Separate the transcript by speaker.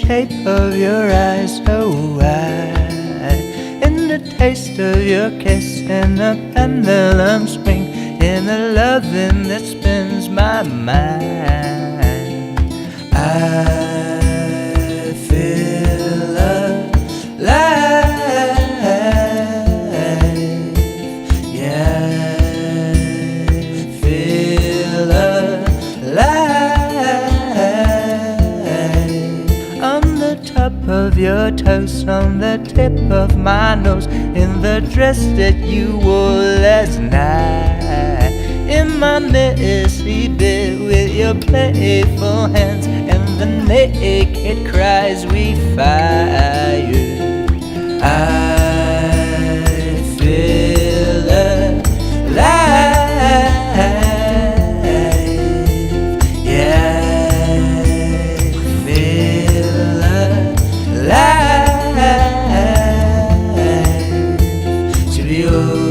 Speaker 1: shape of your eyes so wide, in the taste of your kiss, in the pendulum swing, in the loving that spins my mind. I feel alive, yeah, I feel alive. On the top of your toes, on the tip of my nose, in the dress that you wore last night, in my Mississippi with your playful hands and the naked cries we fired. I feel alive, yeah, I feel alive to be yours.